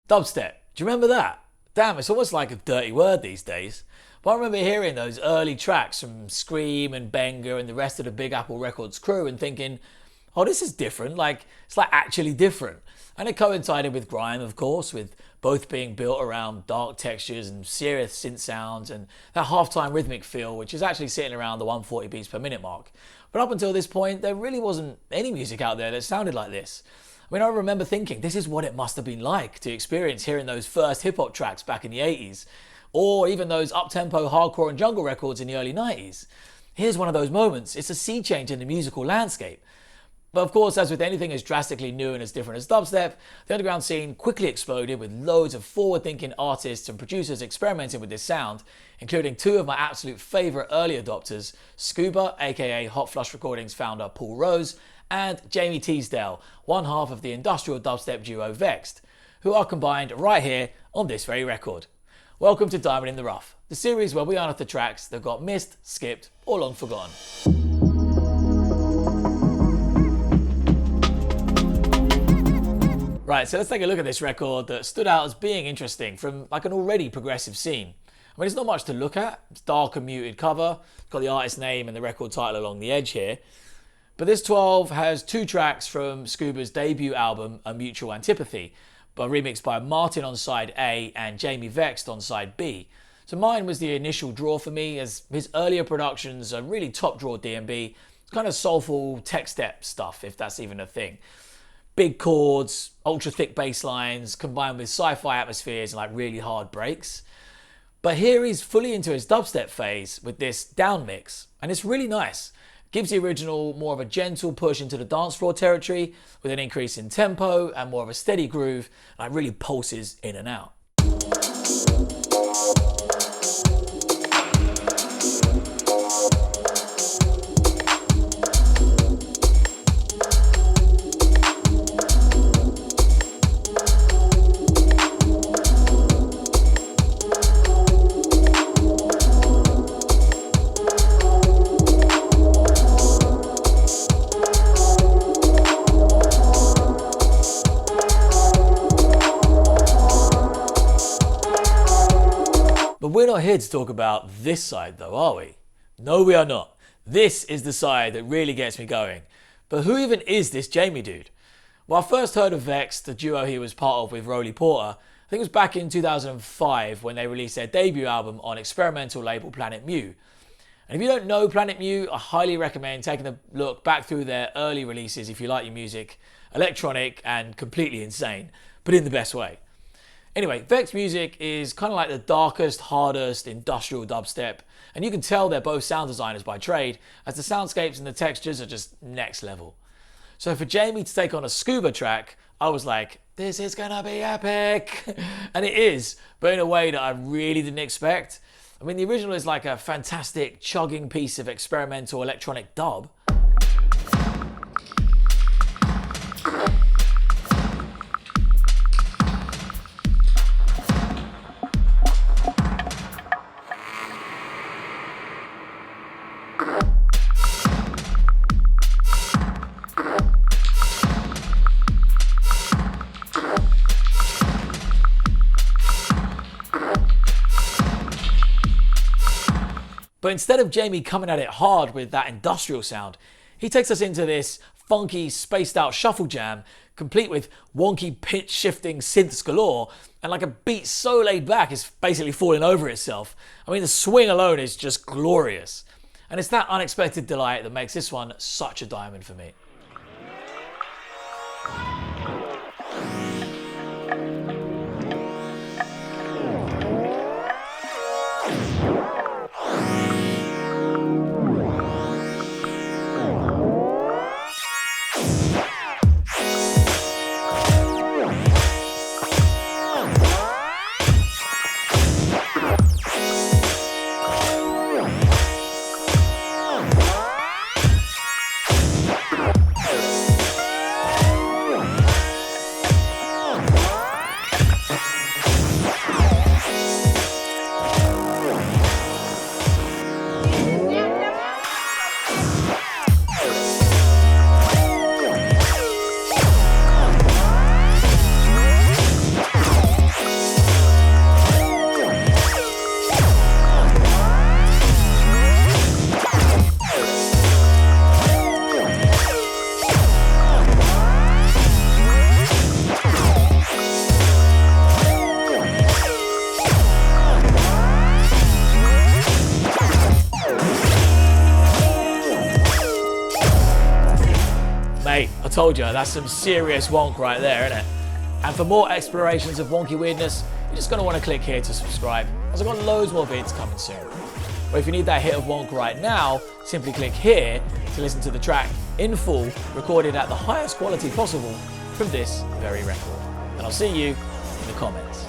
Dubstep. Do you remember that? Damn, it's almost like a dirty word these days. But I remember hearing those early tracks from Scream and Benga and the rest of the Big Apple Records crew and thinking, oh, this is different. Like, it's like actually different. And it coincided with grime, of course, with both being built around dark textures and serious synth sounds and that halftime rhythmic feel, which is actually sitting around the 140 beats per minute mark. But up until this point, there really wasn't any music out there that sounded like this. I mean, I remember thinking, this is what it must have been like to experience hearing those first hip-hop tracks back in the 80s, or even those up-tempo hardcore and jungle records in the early 90s. Here's one of those moments. It's a sea change in the musical landscape. But of course, as with anything as drastically new and as different as dubstep, the underground scene quickly exploded with loads of forward-thinking artists and producers experimenting with this sound, including two of my absolute favourite early adopters, Scuba, aka Hotflush Recordings founder Paul Rose, and Jamie Teasdale, one half of the industrial dubstep duo Vex'd, who are combined right here on this very record. Welcome to Diamond in the Rough, the series where we unearth the tracks that got missed, skipped, or long forgotten. Right, so let's take a look at this record that stood out as being interesting from like an already progressive scene. I mean, it's not much to look at. It's dark and muted cover. It's got the artist name and the record title along the edge here. But this 12 has two tracks from Scuba's debut album, A Mutual Antipathy, but remixed by Martin on side A and Jamie Vex'd on side B. So mine was the initial draw for me, as his earlier productions are really top draw D&B. It's kind of soulful tech step stuff, if that's even a thing. Big chords, ultra thick bass lines, combined with sci-fi atmospheres and like really hard breaks. But here he's fully into his dubstep phase with this down mix, and it's really nice. Gives the original more of a gentle push into the dance floor territory with an increase in tempo and more of a steady groove, and it really pulses in and out. But we're not here to talk about this side though, are we? No, we are not. This is the side that really gets me going. But who even is this Jamie dude? Well, I first heard of Vex'd, the duo he was part of with Roly Porter, I think it was back in 2005 when they released their debut album on experimental label Planet Mu. And if you don't know Planet Mu, I highly recommend taking a look back through their early releases if you like your music electronic and completely insane, but in the best way. Anyway, Vex'd music is kind of like the darkest, hardest industrial dubstep, and you can tell they're both sound designers by trade, as the soundscapes and the textures are just next level. So for Jamie to take on a Scuba track, I was like, this is gonna be epic! And it is, but in a way that I really didn't expect. I mean, the original is like a fantastic, chugging piece of experimental electronic dub. But instead of Jamie coming at it hard with that industrial sound, he takes us into this funky, spaced out shuffle jam, complete with wonky pitch shifting synths galore, and like a beat so laid back it's basically falling over itself. I mean, the swing alone is just glorious. And it's that unexpected delight that makes this one such a diamond for me. Mate, I told you, that's some serious wonk right there, isn't it? And for more explorations of wonky weirdness, you're just going to want to click here to subscribe, as I've got loads more vids coming soon. Or if you need that hit of wonk right now, simply click here to listen to the track in full, recorded at the highest quality possible from this very record. And I'll see you in the comments.